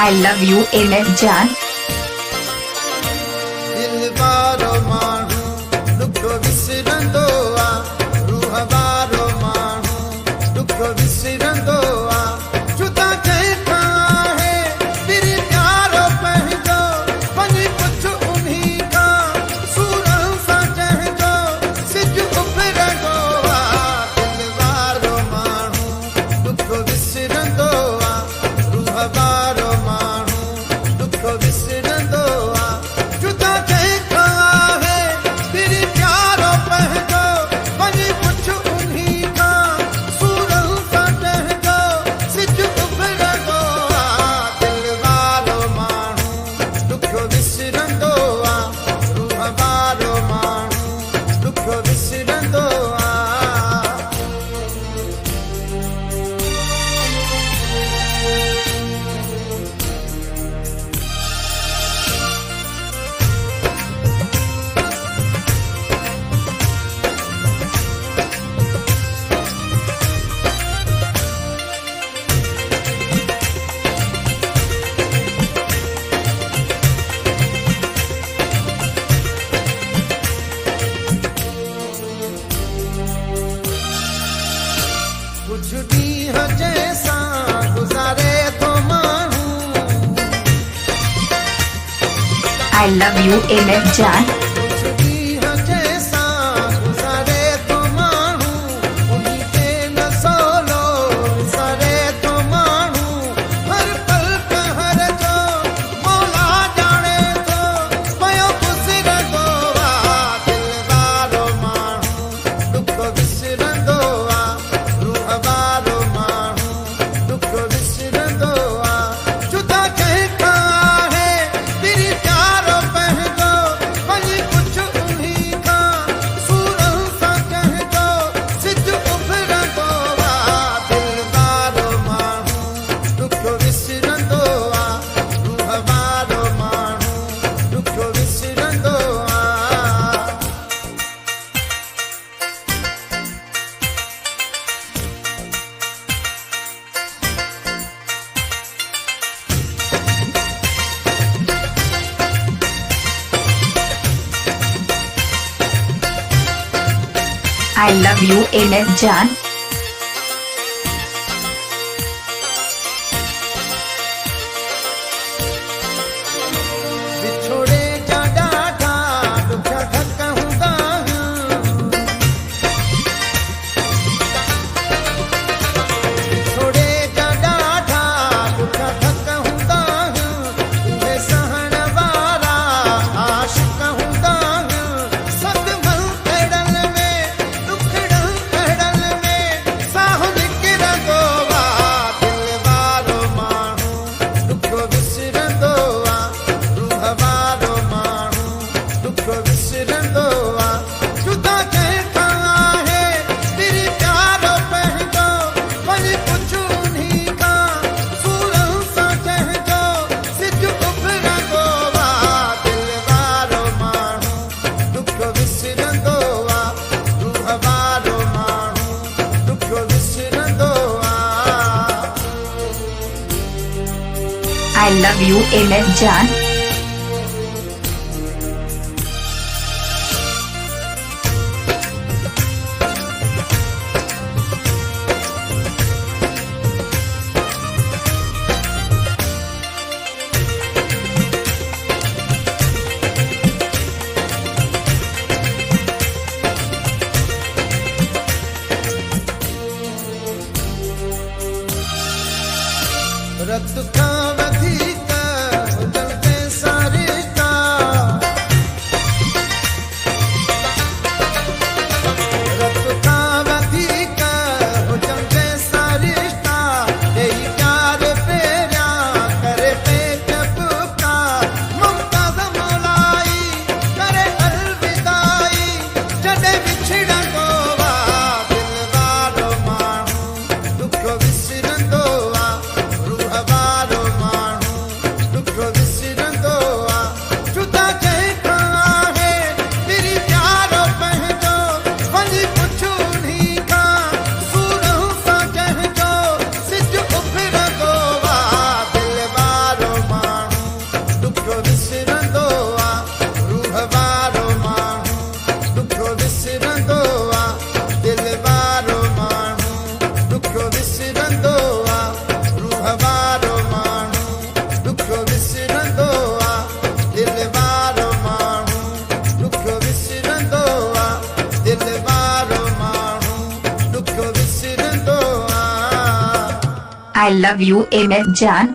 I love you MS जान। दिल वारो माण्हू ॾुखो विसरंदो आ, रूह वारो माण्हू ॾुखो विसरंदो आ। जुदा कंहिंखां आहे दिलि प्यारो पंहिंजो, वञी पुछ उन्ही खां सूरनि सां जंहिंजो सिज उभरंदो आ। दिल वारो माण्हू ॾुखो विसरंदो आ, रूह वारो माण्हू ॾुखो विसरंदो आ। जुदा कंहिंखां आहे दिलि प्यारो पंहिंजो, वञी पुछ उन्ही खां सूरनि सां जंहिंजो सिज उभरंदो आ। दिल वारो माण्हू ॾुखो विसरंदो आ, रूह वारो माण्हू ॾुखो विसरंदो आ। कुछ ॾींहं जंहिंसां गुज़ारे थो माण्हू, I love you MS जान। कुछ ॾींहं जंहिंसां गुज़ारे थो माण्हू, उन्ही ते न सवलो विसरे थो माण्हू। हर पल कहर जो मौला ॼाणे थो, पियो गुज़रंदो आ। दिल वारो माण्हू ॾुखो विसरंदो आ, रूह वारो माण्हू ॾुखो विसरंदो आ। जुदा कंहिंखां आहे दिलि प्यारो पंहिंजो, वञी पुछ उन्ही खां सूरनि सां जंहिंजो सिज उभरंदो आ। दिल वारो माण्हू ॾुखो विसरंदो आ, रूह वारो माण्हू ॾुखो विसरंदो आ। I love you MS जान। विछोड़े जा ॾाढा ॾुखिया धक हूंदा आहिनि, विछोड़े जा ॾाढा ॾुखिया धक हूंदा आहिनि। उहे सहण वारा आशिक़ हूंदा आहिनि। सदमनि अहिड़नि में, ॾुखड़नि अहिड़नि में साह निकिरंदो आ। दिल वारो माण्हू ॾुखो विसरंदो आ, रूह वारो माण्हू ॾुखो विसरंदो आ। जुदा कंहिंखां आहे दिलि प्यारो पंहिंजो, वञी पुछ उन्ही खां सूरनि सां जंहिंजो सिज उभरंदो आ। दिल वारो माण्हू ॾुखो विसरंदो आ, रूह वारो माण्हू ॾुखो विसरंदो आ। I love you MS जान। रत खां वधीक हुजनि सारिता, रत खां वधीक हुजनि सारिता। ॾेई प्यार पहिरियां करे पेट बुका, मुमताज़ मौलाई करे अलविदाई जॾहिं विछड़ंदो आ। दिल वारो माण्हू ॾुखो विसरंदो आ, रूह वारो माण्हू ॾुखो विसरंदो आ। जुदा कंहिंखां आहे दिलि प्यारो पंहिंजो, वञी पुछ उन्ही खां सूरनि सां जंहिंजो सिज उभरंदो आ। दिल वारो I love you M F जान।